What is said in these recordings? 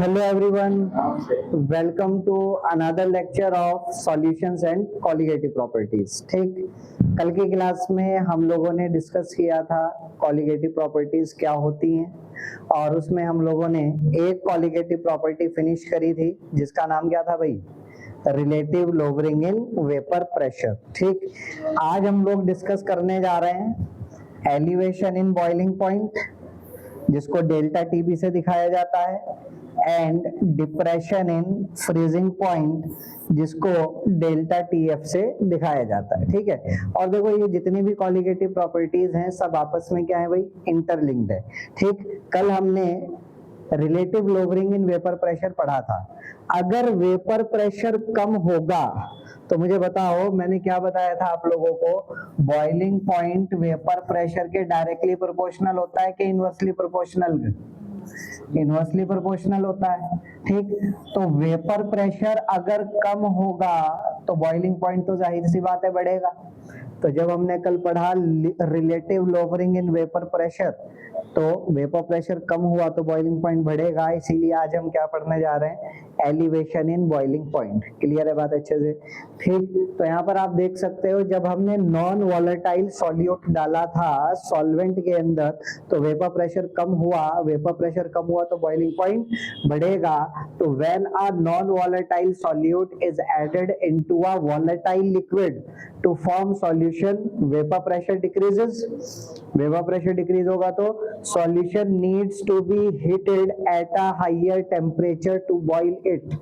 Hello everyone, welcome to another lecture of solutions and colligative properties। ठीक, कल की class में हम लोगों ने डिस्कस किया था colligative properties क्या होती हैं और उसमें हम लोगों ने एक colligative property फिनिश करी थी जिसका नाम क्या था भाई, relative lowering in vapour pressure. ठीक, आज हम लोग डिस्कस करने जा रहे हैं एलिवेशन इन बॉइलिंग पॉइंट जिसको डेल्टा टीबी से दिखाया जाता है and depression in freezing point जिसको डेल्टा टीएफ से दिखाया जाता है। ठीक है, और देखो ये जितनी भी कॉलिगेटिव प्रॉपर्टीज हैं सब आपस में क्या है भाई, इंटरलिंक्ड है। ठीक, कल हमने relative lowering in vapour pressure पढ़ा था। अगर वेपर प्रेशर कम होगा तो मुझे बताओ, मैंने क्या बताया था आप लोगों को, बॉइलिंग पॉइंट वेपर प्रेशर के डायरेक्टली प्रोपोर्शनल होता है कि इनवर्सली प्रोपोर्शनल? इनवर्सली प्रोपोर्शनल होता है। ठीक, तो वेपर प्रेशर अगर कम होगा तो बॉइलिंग पॉइंट तो जाहिर सी बात है बढ़ेगा। तो जब हमने कल पढ़ा relative lowering in vapour pressure, तो वेपर प्रेशर कम हुआ तो बॉइलिंग पॉइंट बढ़ेगा। इसीलिए आज हम क्या पढ़ने जा रहे हैं, elevation in boiling point. Clear है बात अच्छे से? ठीक, तो यहाँ पर आप देख सकते हो जब हमने नॉन वॉलेटाइल सॉल्यूट डाला था सॉल्वेंट के अंदर तो वेपर प्रेशर कम हुआ, वेपर प्रेशर कम हुआ तो बॉइलिंग पॉइंट बढ़ेगा। तो when a non volatile solute is added into a volatile liquid to form solution, vapour pressure decreases. Vapour pressure decrease होगा तो solution needs to be heated at a higher temperature to boil it.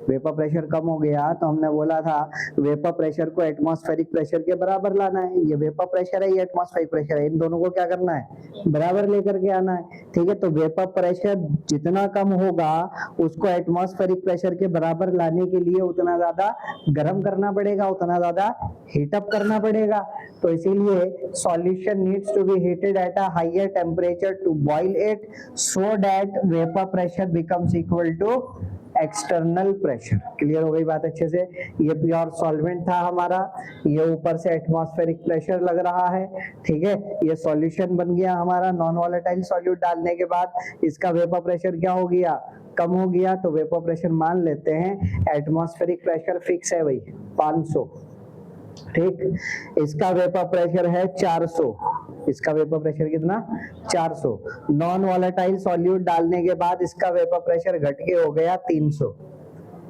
Vapour pressure कम हो गया तो हमने बोला था vapour pressure को एटमॉस्फेरिक प्रेशर के बराबर लाना है। ये वेपर प्रेशर है, ये एटमॉस्फेरिक प्रेशर है, इन दोनों को क्या करना है, बराबर लेकर के आना है। ठीक है, तो वेपर प्रेशर जितना कम होगा उसको एटमॉस्फेरिक प्रेशर के बराबर लाने के लिए उतना ज्यादा गर्म करना पड़ेगा, उतना ज्यादा हीटअप करना पड़ेगा। तो इसीलिए solution needs to be heated at a higher temperature to boil it so that vapour pressure becomes equal to external pressure. Clear हो गई बात अच्छे से? ये प्योर सॉल्वेंट था हमारा, ये ऊपर से एटमॉस्फेरिक प्रेशर लग रहा है। ठीक है, ये सॉल्यूशन बन गया हमारा। नॉन वॉलेटाइल सॉल्यूट डालने के बाद इसका वेपर प्रेशर क्या हो गया, कम हो गया। तो वेपर प्रेशर मान लेते हैं, एटमॉस्फेरिक प्रेशर फिक्स है भाई 500। ठीक, इसका वेपर प्रेशर है 400। इसका वेपर प्रेशर कितना, 400। नॉन वॉलेटाइल सॉल्यूट डालने के बाद इसका वेपर प्रेशर घट के हो गया 300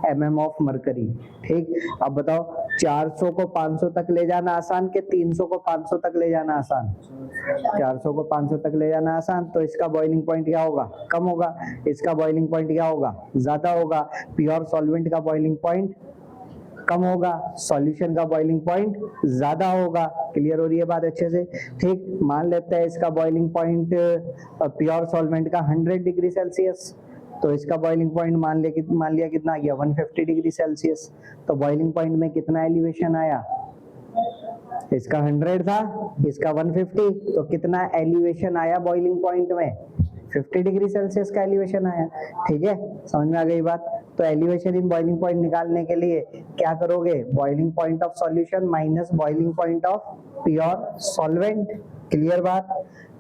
mm ऑफ मरकरी। ठीक, अब बताओ 400 को 500 तक ले जाना आसान कि 300 को 500 तक ले जाना आसान? 400 को 500 तक ले जाना आसान। तो इसका बॉइलिंग पॉइंट क्या होगा, कम होगा। इसका बॉइलिंग पॉइंट क्या होगा, ज्यादा होगा। प्योर सॉल्वेंट का बॉइलिंग पॉइंट कम होगा, सॉल्यूशन का बॉइलिंग पॉइंट ज्यादा होगा। क्लियर हो रही है बात अच्छे से? ठीक, मान लेते हैं इसका बॉइलिंग पॉइंट प्योर सॉल्वेंट का 100 डिग्री सेल्सियस, तो इसका बॉइलिंग पॉइंट मान लिया कितना आ गया, 150 डिग्री सेल्सियस। तो बॉइलिंग पॉइंट में कितना एलिवेशन आया, इसका 100 था, इसका 150, तो कितना एलिवेशन आया बॉइलिंग पॉइंट में, 50 डिग्री सेल्सियस का एलिवेशन आया। ठीक है, समझ में आ गई बात? तो एलिवेशन इन बॉइलिंग पॉइंट निकालने के लिए क्या करोगे, boiling point of solution minus boiling point of pure solvent. Clear बात?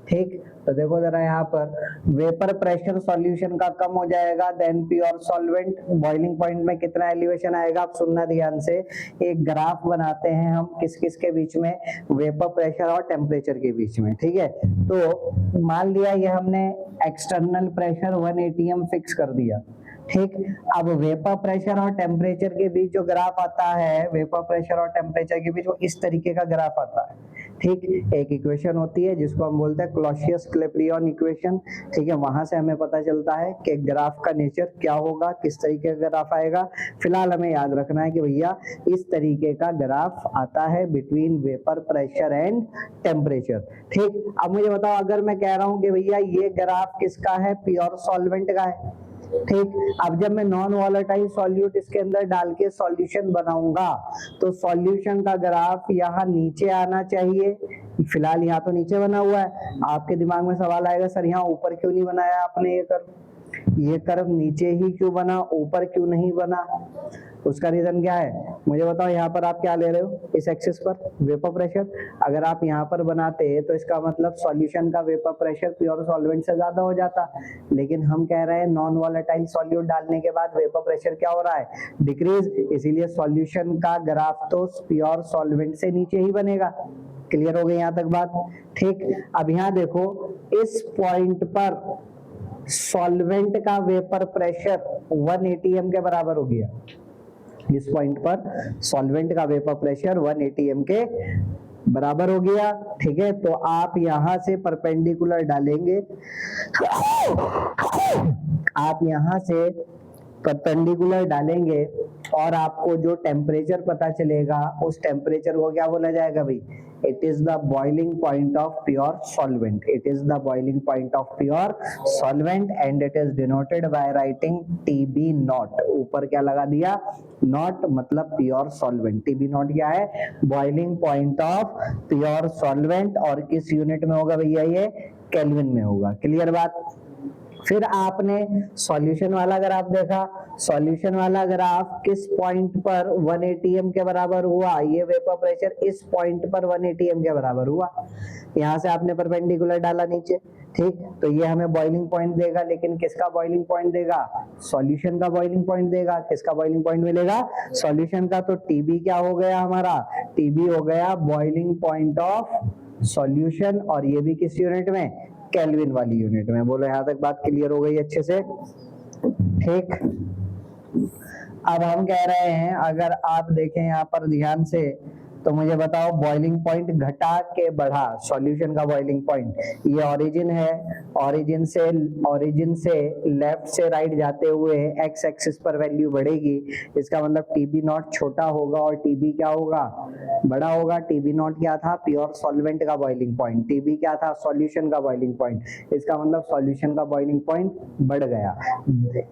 ठीक, तो देखो जरा यहाँ पर वेपर प्रेशर सॉल्यूशन का कम हो जाएगा then pure solvent. Boiling point में कितना एलिवेशन आएगा, आप सुनना ध्यान से। एक ग्राफ बनाते हैं हम किस किस के बीच में, वेपर प्रेशर और टेम्परेचर के बीच में। ठीक है, तो मान लिया ये हमने एक्सटर्नल प्रेशर 1 atm फिक्स कर दिया। ठीक, अब वेपर प्रेशर और टेम्परेचर के बीच जो ग्राफ आता है, वेपर प्रेशर और टेम्परेचर के बीच वो इस तरीके का ग्राफ आता है। ठीक, एक इक्वेशन होती है जिसको हम बोलते हैं क्लॉसियस-क्लैपेरियन इक्वेशन। ठीक है, वहां से हमें पता चलता है कि ग्राफ का नेचर क्या होगा, किस तरीके का ग्राफ आएगा। फिलहाल हमें याद रखना है कि भैया इस तरीके का ग्राफ आता है between vapour pressure and temperature. ठीक, अब मुझे बताओ, अगर मैं कह रहा हूँ कि भैया ये ग्राफ किसका है, प्योर सॉल्वेंट का है। ठीक, अब जब मैं नॉन वॉलेटाइल सॉल्यूट इसके अंदर डाल के सॉल्यूशन बनाऊंगा तो सॉल्यूशन का ग्राफ यहाँ नीचे आना चाहिए। फिलहाल यहाँ तो नीचे बना हुआ है। आपके दिमाग में सवाल आएगा, सर यहाँ ऊपर क्यों नहीं बनाया आपने ये कर्व, ये कर्व नीचे ही क्यों बना, ऊपर क्यों नहीं बना? उसका रीजन क्या है, मुझे बताओ यहाँ पर आप क्या ले रहे हो, इस एक्सिस पर वेपर प्रेशर। अगर आप यहाँ पर बनाते तो इसका मतलब सॉल्यूशन का वेपर प्रेशर प्योर सॉल्वेंट से ज्यादा हो जाता, लेकिन हम कह रहे हैं नॉन वॉलेटाइल सॉल्यूट डालने के बाद वेपर प्रेशर क्या हो रहा है, डिक्रीज, इसीलिए सॉल्यूशन का ग्राफ तो प्योर सॉल्वेंट से नीचे ही बनेगा। क्लियर हो गई यहाँ तक बात? ठीक, अब यहाँ देखो इस पॉइंट पर सॉल्वेंट का वेपर प्रेशर 1 atm के बराबर हो गया। इस पॉइंट पर सॉल्वेंट का वेपर प्रेशर 1 atm के बराबर हो गया। ठीक है, तो आप यहां से परपेंडिकुलर डालेंगे, आप यहां से परपेंडिकुलर डालेंगे और आपको जो टेम्परेचर पता चलेगा उस टेम्परेचर को क्या बोला जाएगा भाई, it is the boiling point of pure solvent, it is the boiling point of pure solvent and it is denoted by writing TB not. ऊपर क्या लगा दिया, नॉट, मतलब प्योर सॉल्वेंट। TB नॉट क्या है, boiling point of pure solvent, और किस unit में होगा भैया, ये केल्विन में होगा। क्लियर बात? फिर आपने सॉल्यूशन वाला ग्राफ देखा, सॉल्यूशन वाला ग्राफ किस पॉइंट पर 1 atm के बराबर हुआ, ये वेपर प्रेशर इस पॉइंट पर 1 atm के बराबर हुआ। यहाँ से आपने परपेंडिकुलर डाला नीचे, ठीक, तो ये हमें बॉइलिंग पॉइंट देगा, लेकिन किसका बॉइलिंग पॉइंट देगा, सॉल्यूशन का बॉइलिंग पॉइंट देगा। किसका बॉइलिंग पॉइंट मिलेगा, सॉल्यूशन का। तो TB क्या हो गया हमारा, TB हो गया बॉइलिंग पॉइंट ऑफ सॉल्यूशन, और ये भी किस यूनिट में, केल्विन वाली यूनिट में। बोलो यहाँ तक बात क्लियर हो गई अच्छे से? ठीक, अब हम कह रहे हैं, अगर आप देखें यहाँ पर ध्यान से, तो मुझे बताओ बॉइलिंग पॉइंट घटा के बढ़ा, सॉल्यूशन का बॉइलिंग पॉइंट, ये ओरिजिन है, ओरिजिन से लेफ्ट से राइट जाते हुए एक्स एक्सिस पर वैल्यू बढ़ेगी, इसका मतलब TB नॉट छोटा होगा और TB क्या होगा, बड़ा होगा। TB नॉट क्या था, प्योर सॉल्वेंट का बॉइलिंग पॉइंट, TB क्या था, सॉल्यूशन का बॉइलिंग पॉइंट, इसका मतलब सॉल्यूशन का बॉइलिंग पॉइंट बढ़ गया।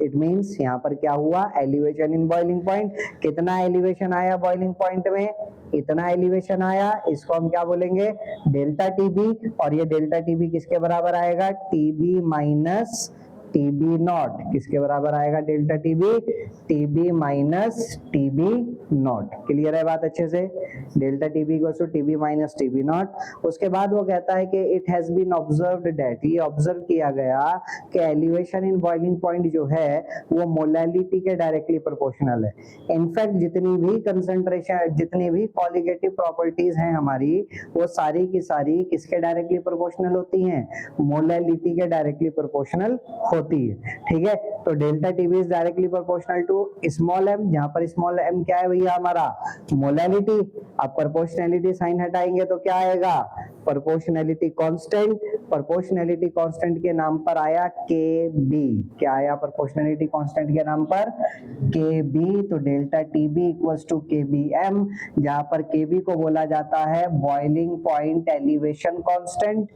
इट मींस यहाँ पर क्या हुआ, एलिवेशन इन बॉइलिंग पॉइंट। कितना एलिवेशन आया बॉइलिंग पॉइंट में, इतना एलिवेशन आया, इसको हम क्या बोलेंगे, डेल्टा TB, और ये डेल्टा TB किसके बराबर आएगा, TB माइनस TB नॉट। किसके बराबर आएगा delta TB minus TB naught. Clear है बात अच्छे से? Delta TB equals to TB minus TB naught. उसके बाद वो कहता है कि it has been observed that, ये ऑब्जर्व किया गया कि एलिवेशन इन बॉइलिंग पॉइंट जो है वो मोलैलिटी के डायरेक्टली प्रोपोर्शनल है। इनफैक्ट जितनी भी कंसंट्रेशन, जितनी भी कॉलिगेटिव प्रॉपर्टीज हैं हमारी, वो सारी की सारी किसके डायरेक्टली प्रोपोर्शनल होती हैं, मोलैलिटी के डायरेक्टली प्रोपोर्शनल होती है। ठीक है, तो delta TB is directly proportional to small m, जहां पर स्मॉल m क्या है भैया हमारा, मोलैलिटी। अब प्रोपोर्शनैलिटी साइन हटाएंगे तो क्या आएगा, प्रोपोर्शनैलिटी कांस्टेंट। प्रोपोर्शनैलिटी कांस्टेंट के नाम पर आया KB। क्या आया प्रोपोर्शनैलिटी कांस्टेंट के नाम पर, KB। तो delta TB equals to KBm, जहां पर KB को बोला जाता है बॉइलिंग पॉइंट एलिवेशन कांस्टेंट,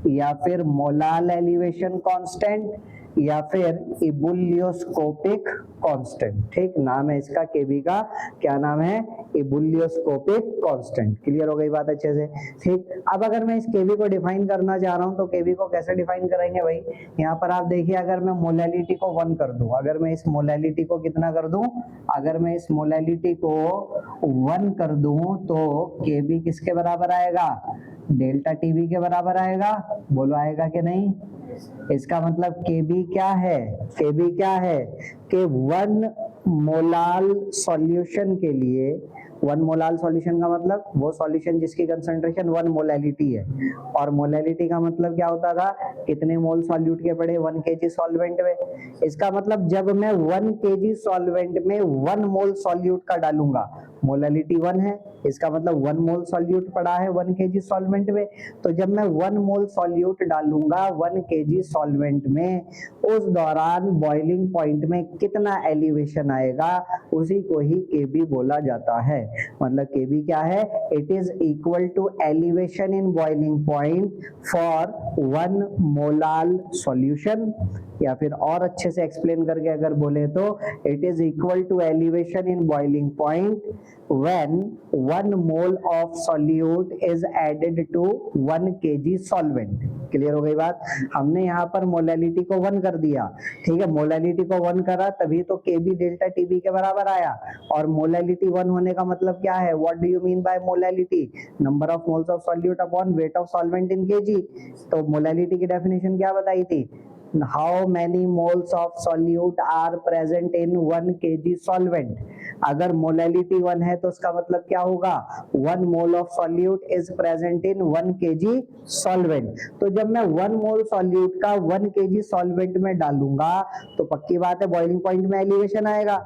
या फिर मोलाल एलिवेशन कांस्टेंट, या फिर इबुलियोस्कोपिक कांस्टेंट। ठीक, नाम है इसका केबी का, क्या नाम है, इबुलियोस्कोपिक कांस्टेंट। क्लियर हो गई बात अच्छे से? ठीक, अब अगर मैं इस केबी को डिफाइन करना चाह रहा हूं तो केबी को कैसे डिफाइन करेंगे भाई, यहाँ पर आप देखिए, अगर मैं मोलैलिटी को 1 कर दूं, अगर मैं इस मोलैलिटी को कितना कर दूं, अगर मैं इस मोलैलिटी को 1 कर दूं तो केबी किसके बराबर आएगा, डेल्टा TB के बराबर आएगा। बोलो आएगा कि नहीं? इसका मतलब KB क्या है, KB क्या है कि 1 मोलाल सॉल्यूशन के लिए, 1 मोलाल सॉल्यूशन का मतलब वो सॉल्यूशन जिसकी कंसंट्रेशन 1 मोलैलिटी है, और मोलैलिटी का मतलब क्या होता था, कितने मोल सॉल्यूट के पड़े 1 kg सॉल्वेंट में। इसका मतलब जब मैं 1 kg सॉल्वेंट में 1 मोल सॉल्यूट का डालूंगा, मोलैलिटी 1 है, इसका मतलब 1 मोल सॉल्यूट पड़ा है 1 kg सॉल्वेंट में, तो जब मैं 1 मोल सॉल्यूट डालूंगा 1 kg सॉल्वेंट में, उस दौरान बॉइलिंग पॉइंट में कितना एलिवेशन आएगा, उसी को ही KB बोला जाता है। मतलब KB क्या है, it is equal to elevation in boiling point for 1 molal solution, या फिर और अच्छे से एक्सप्लेन करके अगर बोले तो it is equal to elevation in boiling point when 1 mole of solute is added to 1 kg solvent। Clear हो गई बात। हमने यहाँ पर मोलैलिटी को 1 कर दिया, ठीक है, मोलैलिटी को 1 करा तभी तो Kb डेल्टा Tb के बराबर आया। और मोलैलिटी 1 होने का मतलब क्या है, what do you mean by molality, number of moles of solute upon weight of solvent in Kg। तो मोलैलिटी की डेफिनेशन क्या बताई थी, how many moles of solute are present in 1 kg solvent। अगर मोलैलिटी 1 है तो उसका मतलब क्या होगा, 1 mole of solute is present in 1 kg solvent। तो जब मैं 1 mole solute का 1 kg solvent में डालूंगा तो पक्की बात है बॉइलिंग पॉइंट में एलिवेशन आएगा।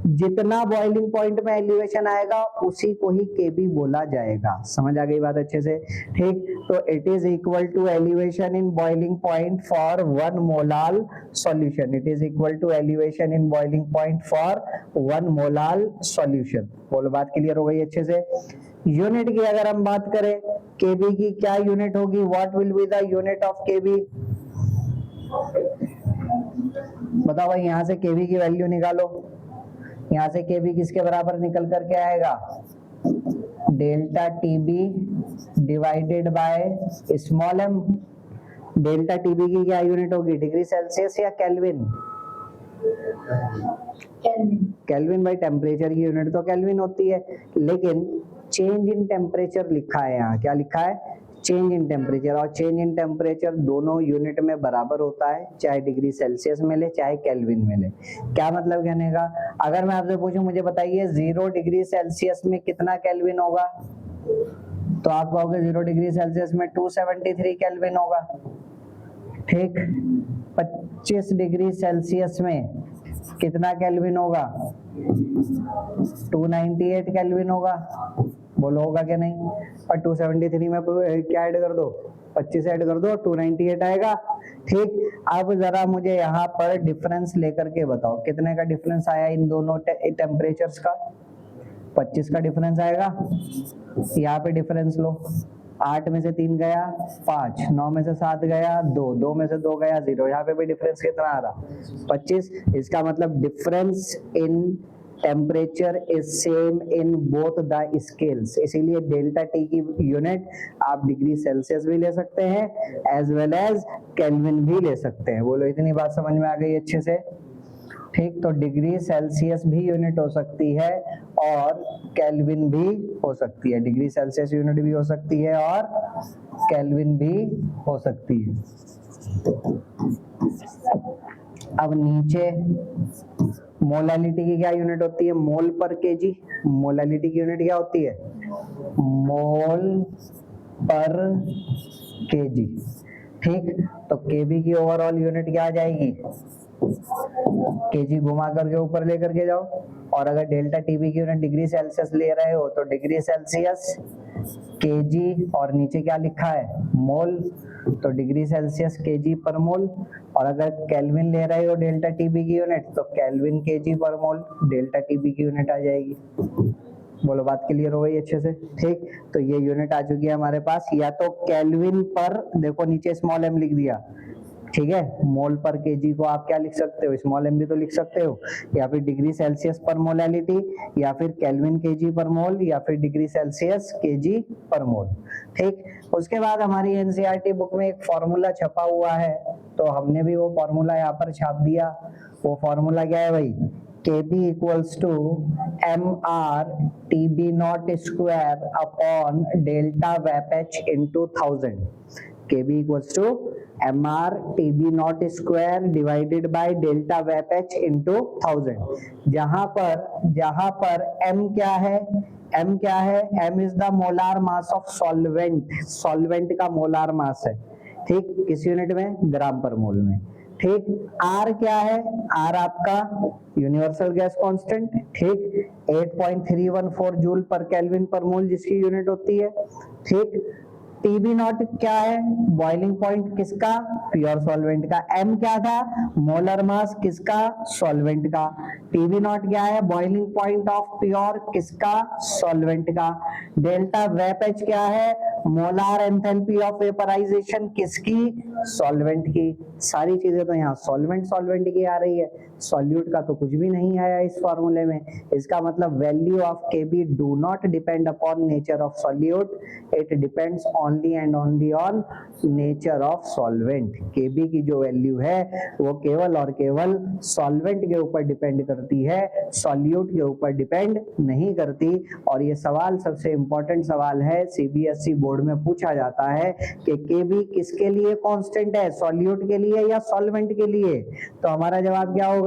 जितना बॉइलिंग पॉइंट में एलिवेशन आएगा उसी को ही Kb बोला जाएगा। समझ आ गई बात अच्छे से, ठीक। तो it is equal to elevation in boiling point for 1 molal solution. It is equal to elevation in boiling point for 1 molal solution. बोलो बात क्लियर हो गई अच्छे से। यूनिट की अगर हम बात करें Kb की क्या यूनिट होगी, what will be the unit of Kb। बताओ भाई, यहां से Kb की वैल्यू निकालो। यहां से Kb किसके बराबर निकल करके आएगा, delta Tb divided by small m। Delta Tb की क्या यूनिट होगी, डिग्री सेल्सियस या केल्विन। केल्विन भाई, टेम्परेचर की यूनिट तो केल्विन होती है, लेकिन चेंज इन टेम्परेचर लिखा है यहाँ। क्या लिखा है, चेंज इन टेम्परेचर। और चेंज इन टेम्परेचर दोनों यूनिट में बराबर होता है, चाहे डिग्री सेल्सियस में ले चाहे केल्विन में ले। क्या मतलब कहने का, अगर मैं आपसे पूछूं मुझे बताइए 0 डिग्री सेल्सियस में कितना केल्विन होगा, तो आप कहोगे 0 डिग्री सेल्सियस में 273 केल्विन होगा, ठीक। 25 डिग्री सेल्सियस में कितना केल्विन होगा, 298 केल्विन होगा। बोलो होगा क्या नहीं। और 273 में क्या ऐड कर दो, 25 ऐड कर दो, 298 आएगा, ठीक। अब जरा मुझे यहाँ पर डिफरेंस लेकर के बताओ कितने का डिफरेंस आया इन दोनों टेम्परेचर्स का। 25 का डिफरेंस आएगा। यहाँ पे डिफरेंस लो, 8 में से 3 गया 5, 9 में से 7 गया 2, 2 में से 2 गया 0। यहाँ पे भी डिफरेंस कितना आ रहा, 25। इसका मतलब difference in temperature is same in both the scales. इसीलिए डेल्टा टी की यूनिट आप डिग्री सेल्सियस भी ले सकते हैं एज वेल एज केल्विन भी ले सकते हैं। बोलो इतनी बात समझ में आ गई अच्छे से, ठीक। तो डिग्री सेल्सियस भी यूनिट हो सकती है और केल्विन भी हो सकती है। डिग्री सेल्सियस यूनिट भी हो सकती है और केल्विन भी हो सकती है। अब नीचे मोलैलिटी की क्या यूनिट होती है, मोल पर केजी। मोलैलिटी की यूनिट क्या होती है, मोल पर केजी, ठीक। तो केबी की ओवरऑल यूनिट क्या आ जाएगी, केजी घुमा करके ऊपर लेकर के जाओ। और अगर डेल्टा टीबी की यूनिट डिग्री सेल्सियस ले रहे हो तो डिग्री सेल्सियस केजी, और नीचे क्या लिखा है मोल, तो डिग्री सेल्सियस केजी पर मोल। और अगर केल्विन ले रहे हो डेल्टा टीबी की यूनिट तो केल्विन केजी पर मोल, डेल्टा टीबी की यूनिट आ जाएगी। बोलो बात क्लियर हो गई अच्छे से, ठीक। तो ये यूनिट आ चुकी है हमारे पास, या तो केल्विन पर, देखो नीचे स्मॉल एम लिख दिया, ठीक है, मोल पर केजी को आप क्या लिख सकते हो, स्मॉल एम भी तो लिख सकते हो, या फिर डिग्री सेल्सियस पर मोलैलिटी, या फिर केल्विन केजी पर मोल, या फिर डिग्री सेल्सियस केजी पर मोल, ठीक। उसके बाद हमारी एनसीईआरटी बुक में एक फॉर्मूला छपा हुआ है, तो हमने भी वो फॉर्मूला यहाँ पर छाप दिया। वो फॉर्मूला क्या है भाई, Kb equals to mr Tb naught square upon delta Vaph into 1000। Kb equals to mr Tb naught square divided by delta Vaph into 1000। जहां पर m क्या है, m क्या है, m is the molar mass of solvent। solvent का molar mass है, ठीक, किस यूनिट में, ग्राम पर मोल में, ठीक। R क्या है, R आपका यूनिवर्सल गैस कांस्टेंट, ठीक, 8.314 जूल पर केल्विन पर मोल जिसकी यूनिट होती है, ठीक। टीबी नॉट क्या है, बॉइलिंग पॉइंट किसका, प्योर सॉल्वेंट का। एम क्या था, मोलर मास किसका, सॉल्वेंट का। टीबी नॉट क्या है, बॉइलिंग पॉइंट ऑफ प्योर किसका, सॉल्वेंट का। डेल्टा वेपएच क्या है, मोलार एंथैल्पी ऑफ वेपराइजेशन किसकी, सॉल्वेंट की, सारी चीजें तो यहाँ सॉल्वेंट की आ रही है, सॉल्यूट का तो कुछ भी नहीं आया इस फॉर्मूले में। इसका मतलब value of Kb do not depend upon nature of solute, it depends only and only on nature of solvent. Kb की जो वैल्यू है वो केवल और केवल सॉल्वेंट के ऊपर डिपेंड करती है, सॉल्यूट के ऊपर डिपेंड नहीं करती। और ये सवाल सबसे इंपॉर्टेंट सवाल है, सीबीएसई बोर्ड में पूछा जाता है कि Kb किसके लिए कांस्टेंट है, सॉल्यूट के लिए या सॉल्वेंट के लिए? तो हमारा जवाब क्या होगा?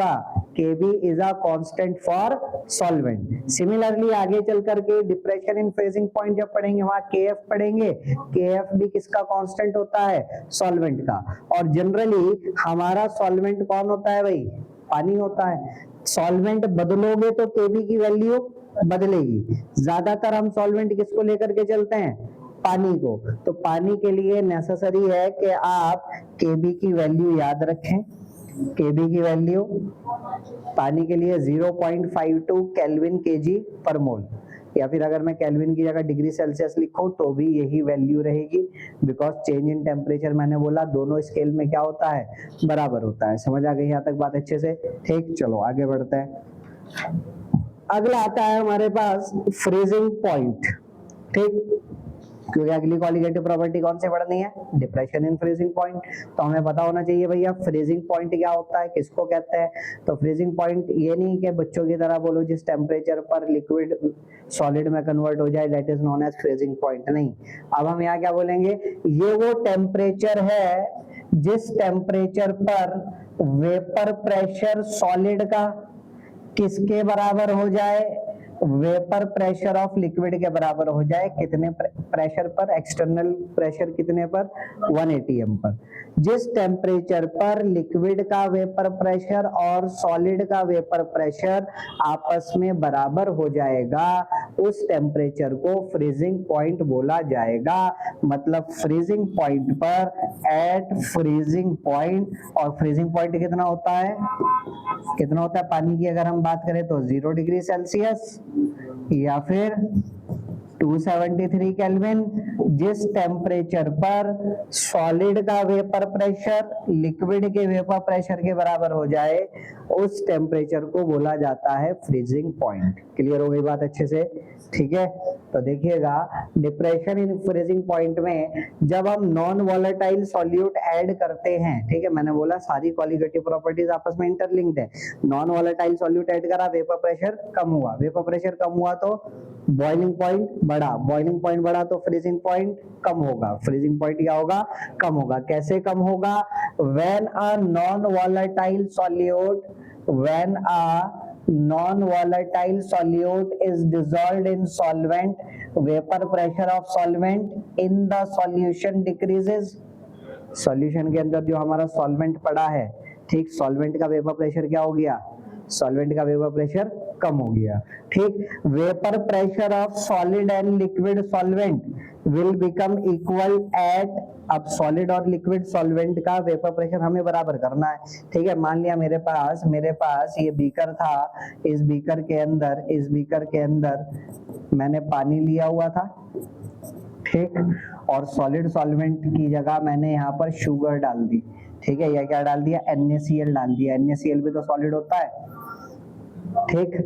Kb is a constant for solvent. Similarly आगे चल करके डिप्रेशन इन फ्रीजिंग पॉइंट जब पढ़ेंगे वहां Kf पढ़ेंगे, Kf भी किसका कांस्टेंट होता है? सॉल्वेंट का। और जनरली हमारा सॉल्वेंट कौन होता है भाई? पानी होता है। सॉल्वेंट बदलोगे तो Kb की वैल्यू बदलेगी। ज्यादातर हम सॉल्वेंट किसको लेकर के चलते हैं? पानी को। तो पानी के लिए नेसेसरी है कि आप Kb की वैल्यू याद रखें। Kb की वैल्यू पानी के लिए 0.52 केल्विन kg पर मोल, या फिर अगर मैं केल्विन की जगह डिग्री सेल्सियस लिखूं तो भी यही वैल्यू रहेगी, बिकॉज चेंज इन टेम्परेचर मैंने बोला दोनों स्केल में क्या होता है? बराबर होता है। समझ आ गई यहाँ तक बात अच्छे से? ठीक, चलो आगे बढ़ते हैं। अगला आता है हमारे पास फ्रीजिंग पॉइंट। ठीक, क्योंकि अगली कॉलिगेटिव प्रॉपर्टी कौन सी पढ़नी है? Depression in freezing point. तो हमें पता होना चाहिए भैया फ्रीजिंग पॉइंट क्या होता है, किसको कहते हैं। तो फ्रीजिंग पॉइंट ये नहीं कि बच्चों की तरह बोलो जिस टेम्परेचर पर लिक्विड सॉलिड में कन्वर्ट हो जाए, that is known as freezing point. नहीं, अब हम यहाँ क्या बोलेंगे? ये वो टेम्परेचर है जिस टेम्परेचर पर वेपर प्रेशर सॉलिड का किसके बराबर हो जाए? वेपर प्रेशर ऑफ लिक्विड के बराबर हो जाए। कितने प्रेशर पर? एक्सटर्नल प्रेशर कितने पर? 1 atm पर। जिस टेम्परेचर पर लिक्विड का वेपर प्रेशर और सॉलिड का वेपर प्रेशर आपस में बराबर हो जाएगा, उस टेम्परेचर को फ्रीजिंग पॉइंट बोला जाएगा। मतलब फ्रीजिंग पॉइंट पर, एट फ्रीजिंग पॉइंट, और फ्रीजिंग पॉइंट कितना होता है? कितना होता है पानी की अगर हम बात करें तो 0 डिग्री सेल्सियस या फिर 273 केल्विन। जिस टेम्परेचर पर सॉलिड का वेपर प्रेशर लिक्विड के वेपर प्रेशर के बराबर हो जाए, उस टेम्परेचर को बोला जाता है फ्रीजिंग पॉइंट। क्लियर हो गई बात अच्छे से? ठीक है, तो देखिएगा डिप्रेशन इन फ्रीजिंग पॉइंट में जब हम नॉन वॉलेटाइल सॉल्यूट ऐड करते हैं, ठीक है, मैंने बोला सारी कॉलिगेटिव प्रॉपर्टीज आपस में इंटरलिंक्ड है। नॉन वॉलेटाइल सॉल्यूट ऐड करा, वेपर प्रेशर कम हुआ, वेपर प्रेशर कम हुआ तो बॉइलिंग पॉइंट बढ़ा, बॉइलिंग पॉइंट बढ़ा तो फ्रीजिंग पॉइंट कम होगा। फ्रीजिंग पॉइंट क्या होगा? कम होगा। कैसे कम होगा? When a non volatile solute, when a non-volatile solute is dissolved in solvent, vapor pressure of solvent in the solution decreases। Solution के अंदर जो हमारा सॉल्वेंट पड़ा है, ठीक, सॉल्वेंट का वेपर प्रेशर क्या हो गया? सॉल्वेंट का वेपर प्रेशर कम हो गया। ठीक, vapour pressure of solid and liquid solvent will become equal at, अब सॉलिड और लिक्विड सॉल्वेंट का वेपर प्रेशर हमें बराबर करना है। ठीक है, मान लिया मेरे पास ये बीकर था, इस बीकर के अंदर मैंने पानी लिया हुआ था, ठीक, और सॉलिड सॉल्वेंट की जगह मैंने यहाँ पर शुगर डाल दी। ठीक है, या क्या डाल दिया? NaCl डाल दिया। NaCl भी तो सॉलिड होता है। ठीक,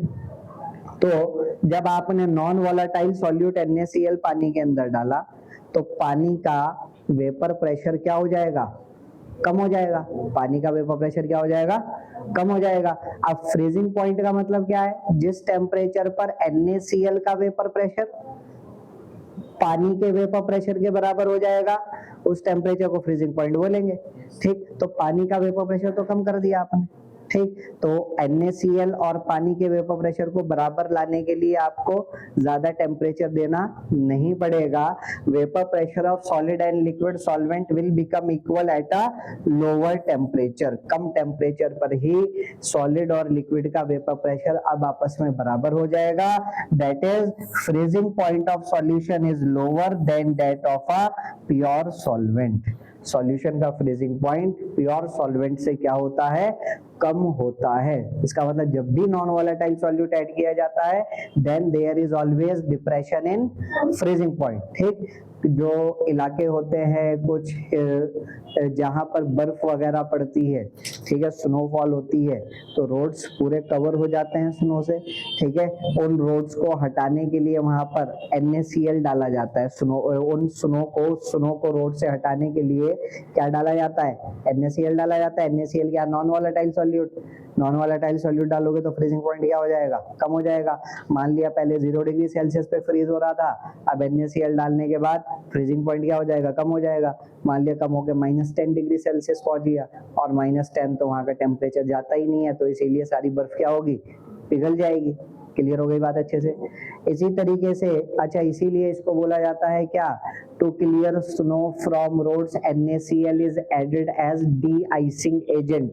तो जब आपने नॉन वॉलेटाइल सॉल्यूट NaCl पानी के अंदर डाला तो पानी का वेपर प्रेशर क्या हो जाएगा? कम हो जाएगा। पानी का वेपर प्रेशर क्या हो जाएगा? कम हो जाएगा। अब फ्रीजिंग पॉइंट का मतलब क्या है? जिस टेम्परेचर पर NaCl का वेपर प्रेशर पानी के वेपर प्रेशर के बराबर हो जाएगा, उस टेम्परेचर को फ्रीजिंग पॉइंट बोलेंगे। ठीक, तो पानी का वेपर प्रेशर तो कम कर दिया आपने। ठीक, तो NaCl और पानी के वेपर प्रेशर को बराबर लाने के लिए आपको ज्यादा टेम्परेचर देना नहीं पड़ेगा। Vapour pressure of solid and liquid solvent will become equal at a lower temperature. Come temperature पर ही सॉलिड और लिक्विड का वेपर प्रेशर अब आपस में बराबर हो जाएगा। That is freezing point of solution is lower than that of a pure solvent. Solution का फ्रीजिंग पॉइंट प्योर सॉल्वेंट से क्या होता है? कम होता है। इसका मतलब जब भी नॉन वॉलेटाइल सॉल्यूट ऐड किया जाता है then there is always depression in freezing point. ठीक, जो इलाके होते हैं कुछ जहाँ पर बर्फ वगैरह पड़ती है, ठीक है, स्नोफॉल होती है, तो रोड्स पूरे कवर हो जाते हैं स्नो से, ठीक है। उन रोड्स को हटाने के लिए वहाँ पर NaCl डाला जाता है। उन स्नो को रोड से हटाने के लिए क्या डाला जाता है? NaCl डाला जाता है। NaCl क्या? Non volatile solute. Non volatile solute डालोगे तो फ्रीजिंग पॉइंट क्या हो जाएगा? कम हो जाएगा। मान लिया पहले 0 डिग्री सेल्सियस पे फ्रीज हो रहा था, अब NaCl डालने के बाद फ्रीजिंग पॉइंट क्या हो जाएगा? कम हो जाएगा। मान लिया कम होकर -10 डिग्री सेल्सियस पहुंच गया, और -10 तो वहां का टेम्परेचर जाता ही नहीं है, तो इसीलिए सारी बर्फ क्या होगी? पिघल जाएगी। क्लियर हो गई बात अच्छे से? इसी तरीके से, अच्छा, इसीलिए इसको बोला जाता है क्या? To clear snow from roads NaCl is added as de-icing agent.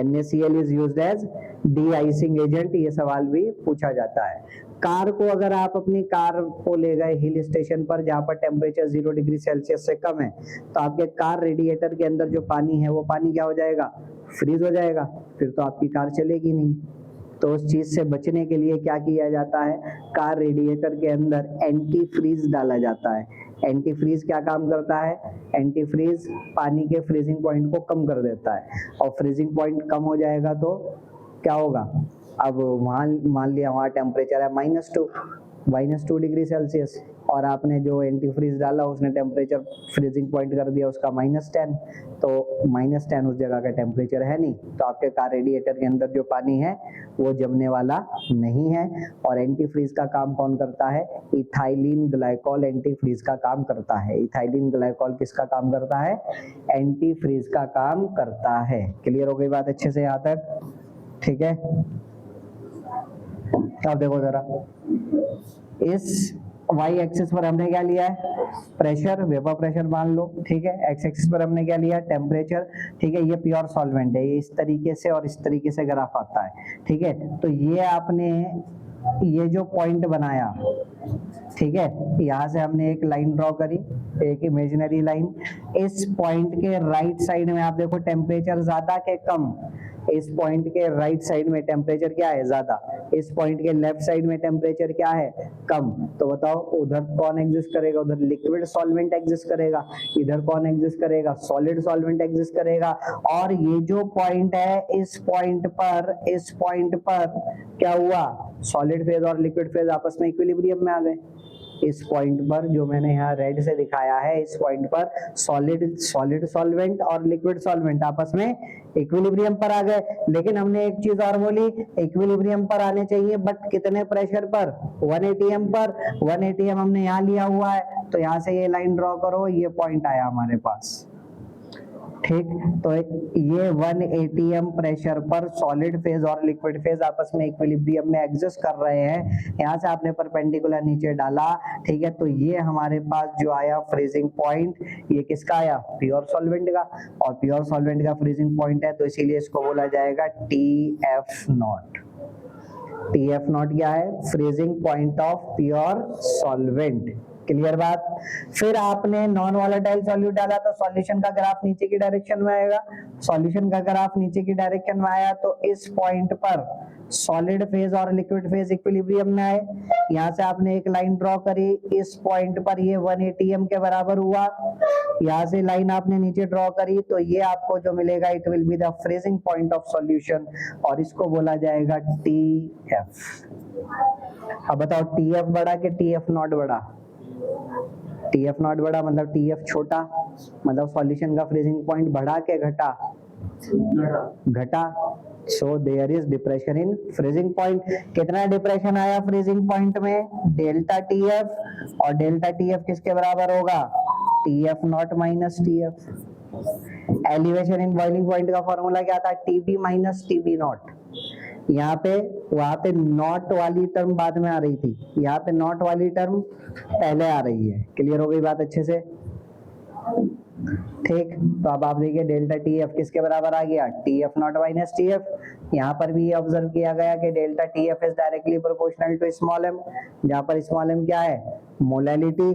NaCl is used as de-icing agent. ये सवाल भी पूछा जाता है। कार को, अगर आप अपनी कार को ले गए हिल स्टेशन पर जहाँ पर टेम्परेचर 0 डिग्री सेल्सियस से कम है, तो आपके कार रेडिएटर के अंदर जो पानी है वो पानी क्या हो जाएगा? फ्रीज हो जाएगा। फिर तो आपकी कार चलेगी नहीं। तो उस चीज से बचने के लिए क्या किया जाता है? कार रेडिएटर के अंदर एंटी फ्रीज डाला जाता है। एंटी फ्रीज क्या काम करता है? एंटी फ्रीज पानी के फ्रीजिंग पॉइंट को कम कर देता है, और फ्रीजिंग पॉइंट कम हो जाएगा तो क्या होगा? अब मान लिया वहाँ टेम्परेचर है -2 डिग्री सेल्सियस, और आपने जो एंटी फ्रीज डाला उसने टेम्परेचर फ्रीजिंग पॉइंट कर दिया उसका -10, तो -10 उस जगह का टेम्परेचर है नहीं, तो आपके कार रेडिएटर के अंदर जो पानी है वो जमने वाला नहीं है। और एंटी फ्रीज का काम कौन करता है? इथाइलिन ग्लाइकॉल एंटी फ्रीज का काम करता है। इथाइलिन ग्लाइकॉल किसका काम करता है? एंटी फ्रीज का काम करता है। क्लियर हो गई बात अच्छे से यहाँ तक? ठीक है, अब देखो जरा, इस वाई एक्सिस पर हमने क्या लिया है? प्रेशर, वेपर प्रेशर मान लो, ठीक है। एक्स एक्सिस पर हमने क्या लिया? टेम्परेचर, ठीक है। ये प्योर सॉल्वेंट है, ये इस तरीके से और इस तरीके से ग्राफ आता है, ठीक है। तो ये आपने ये जो पॉइंट बनाया, ठीक है, यहाँ से हमने एक लाइन ड्रॉ करी, एक इमेजिनरी लाइन। इस पॉइंट के राइट साइड में आप देखो टेम्परेचर ज्यादा के कम? इस पॉइंट के राइट साइड में टेम्परेचर क्या है? ज्यादा। इस पॉइंट के लेफ्ट साइड में टेम्परेचर क्या है? कम। तो बताओ उधर कौन एग्जिस्ट करेगा? उधर लिक्विड सॉल्वेंट एग्जिस्ट करेगा। इधर कौन एग्जिस्ट करेगा? सॉलिड सॉल्वेंट एग्जिस्ट करेगा। और ये जो पॉइंट है, इस पॉइंट पर क्या हुआ? सॉलिड फेज और लिक्विड फेज आपस में इक्विलिब्रियम में आ गए। इस पॉइंट पर जो मैंने यहाँ रेड से दिखाया है, इस पॉइंट पर सॉलिड सॉल्वेंट और लिक्विड सॉल्वेंट आपस में इक्विलिब्रियम पर आ गए। लेकिन हमने एक चीज और बोली, इक्विलिब्रियम पर आने चाहिए, बट कितने प्रेशर पर? 1 atm पर। 1 atm हमने यहाँ लिया हुआ है, तो यहाँ से ये लाइन ड्रॉ करो, ये पॉइंट आया हमारे पास, ठीक। तो ये 1 atm प्रेशर पर सॉलिड फेज और लिक्विड फेज आपस में इक्विलिब्रियम में एग्जिस्ट कर रहे हैं। यहाँ से आपने परपेंडिकुलर नीचे डाला, ठीक है। तो ये हमारे पास जो आया फ्रीजिंग पॉइंट, ये किसका आया? प्योर सॉल्वेंट का। और प्योर सॉल्वेंट का फ्रीजिंग पॉइंट है, तो इसीलिए इसको बोला जाएगा TF0। TF0 क्या है? Freezing point of pure solvent. Clear बात? फिर आपने नॉन वॉलेटाइल सॉल्यूट डाला तो सॉल्यूशन का ग्राफ नीचे की डायरेक्शन में आएगा। सॉल्यूशन का ग्राफ नीचे की डायरेक्शन में आया तो इस पॉइंट पर सॉलिड फेज और लिक्विड फेज इक्विलिब्रियम में आए। यहाँ से आपने एक लाइन ड्रॉ करी, इस पॉइंट पर ये 1 atm के बराबर हुआ। यहाँ से लाइन आपने नीचे ड्रॉ करी, तो ये आपको जो मिलेगा, it will be the freezing point of solution, और इसको बोला जाएगा TF। अब बताओ TF बड़ा कि TF0 बड़ा? TF0 बड़ा, मतलब TF छोटा, मतलब सॉल्यूशन का फ्रीजिंग पॉइंट बढ़ा के घटा? घटा। So there is depression in freezing point. कितना डिप्रेशन आया फ्रीजिंग पॉइंट में? डेल्टा TF, और डेल्टा TF किसके बराबर होगा? TF0 minus TF। Elevation in boiling point का फॉर्मूला क्या था? TB minus TB0। यहाँ पे, वहां पे नॉट वाली टर्म बाद में आ रही थी, यहाँ पे नॉट वाली टर्म पहले आ रही है। क्लियर हो गई बात अच्छे से? ठीक। तो अब आप देखिए डेल्टा TF किसके बराबर आ गया? TF0 minus TF। यहाँ पर भी ये ऑब्जर्व किया गया कि delta TF is directly proportional to small m, जहाँ पर स्मॉल m क्या है? मोलैलिटी।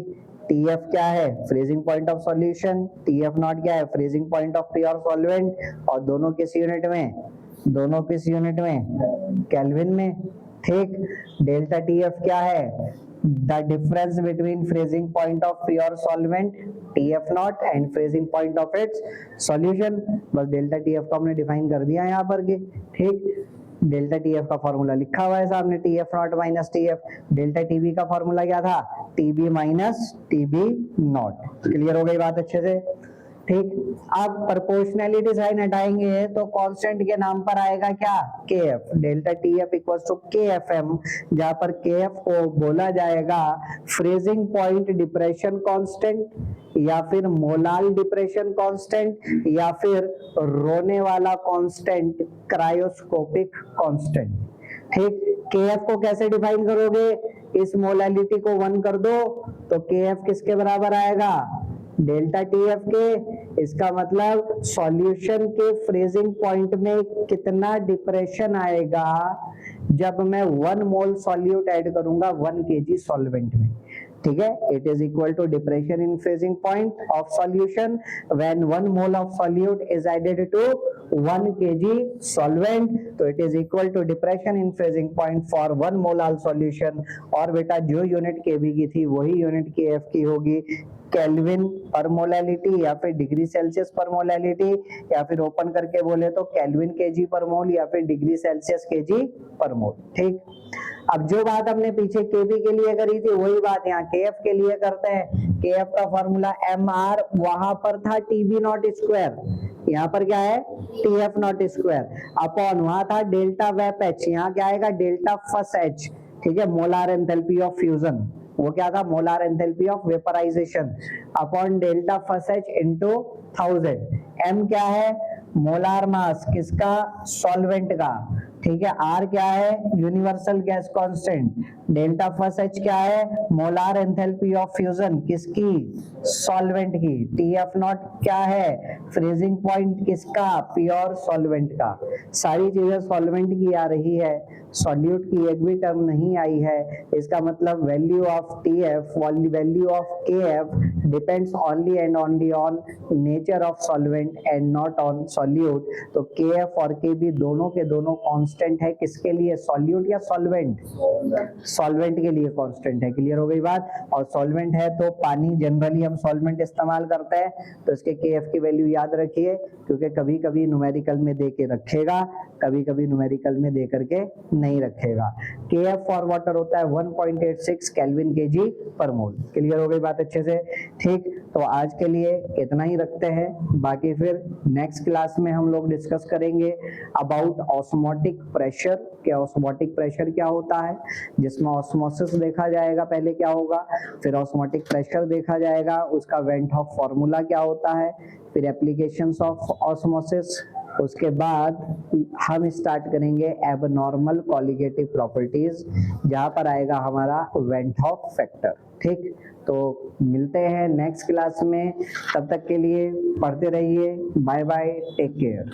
TF क्या है? Freezing point of solution. TF0 क्या है? Freezing point of pure solvent. और दोनों किस यूनिट में? दोनों किस यूनिट में? केल्विन में। ठीक। डेल्टा TF क्या है? The difference between freezing point of pure solvent TF not and freezing point of its solution. बस डेल्टा TF को हमने डिफाइन कर दिया यहाँ पर के, ठीक। डेल्टा TF का फॉर्मूला लिखा हुआ है सामने, TF not minus TF। Delta TB का फॉर्मूला क्या था, TB minus TB naught. Clear हो गई बात अच्छे से, ठीक। अब प्रोपोर्शनैलिटी साइन हटाएंगे तो कांस्टेंट के नाम पर आएगा क्या, KF। Delta TF equals to KFM, जहां पर KF को बोला जाएगा फ्रीजिंग पॉइंट डिप्रेशन कांस्टेंट, या फिर मोलाल डिप्रेशन कांस्टेंट, या फिर रोने वाला कांस्टेंट, क्रायोस्कोपिक कांस्टेंट, ठीक। KF को कैसे डिफाइन करोगे, इस मोलालिटी को 1 कर दो तो KF किसके बराबर आएगा, डेल्टा TF के। इसका मतलब सॉल्यूशन के फ्रीजिंग पॉइंट में कितना डिप्रेशन आएगा जब मैं 1 मोल सॉल्यूट ऐड करूंगा 1 kg सॉल्वेंट में, ठीक है। It is equal to depression in freezing point of solution when 1 mole of solute is added to 1 kg solvent, तो it is equal to depression in freezing point for 1 molal solution. और बेटा जो unit केबी की थी वही unit KF की होगी, kelvin पर मोलैलिटी या फिर डिग्री सेल्सियस पर मोलैलिटी, या फिर ओपन करके बोले तो केल्विन केजी पर मोल या फिर डिग्री सेल्सियस केजी पर मोल, ठीक। अब जो बात हमने पीछे केबी के लिए करी थी वही बात यहाँ केएफ के लिए करते हैं। केएफ का फॉर्मूला mr, वहां पर था टीबी नॉट स्क्वायर, यहाँ पर क्या है टीएफ नॉट स्क्वायर, अपॉन वहां था डेल्टा वेप एच, यहाँ क्या आएगा डेल्टा फस एच, ठीक है। मोलार एंथैल्पी ऑफ फ्यूजन, वो क्या था molar enthalpy of vaporization, upon delta fus H into 1000। m क्या है मोलार मास किसका, सॉल्वेंट का, ठीक है। R क्या है universal gas constant, delta fus H क्या है मोलार एंथैल्पी ऑफ फ्यूजन किसकी, सॉल्वेंट की, TF नॉट क्या है फ्रीजिंग पॉइंट किसका, प्योर सॉल्वेंट का। सारी चीजें सॉल्वेंट की आ रही है, सॉल्यूट की एक भी टर्म नहीं आई है। इसका मतलब value of TF, value of KF depends only and only on nature of solvent and not on solute. तो KF और KB दोनों के दोनों कांस्टेंट है, किसके लिए, सॉल्यूट या सॉल्वेंट, सॉल्वेंट के लिए कांस्टेंट है। क्लियर हो गई बात। और सॉल्वेंट है तो पानी, जनरली हम सॉल्वेंट इस्तेमाल करते हैं, तो इसके KF की वैल्यू याद रखिए, क्योंकि कभी कभी न्यूमेरिकल में दे के रखेगा, कभी कभी न्यूमेरिकल में दे करके नहीं रखेगा। KF फॉर वाटर होता है 1.86 केल्विन केजी पर मोल। क्लियर हो गई बात अच्छे से, ठीक। तो आज के लिए इतना ही रखते हैं, बाकी फिर नेक्स्ट क्लास में हम लोग डिस्कस करेंगे अबाउट ऑस्मोटिक प्रेशर, कि ऑस्मोटिक प्रेशर क्या होता है, जिसमें ऑस्मोसिस देखा जाएगा पहले क्या होगा, फिर ऑस्मोटिक प्रेशर देखा जाएगा, उसका वेंट हॉफ फॉर्मूला क्या होता है, फिर एप्लीकेशंस ऑफ ऑस्मोसिस, उसके बाद हम स्टार्ट करेंगे एबनॉर्मल कॉलिगेटिव प्रॉपर्टीज, जहां पर आएगा हमारा वेंट हॉफ फैक्टर, ठीक। तो मिलते हैं नेक्स्ट क्लास में, तब तक के लिए पढ़ते रहिए, बाय बाय, टेक केयर।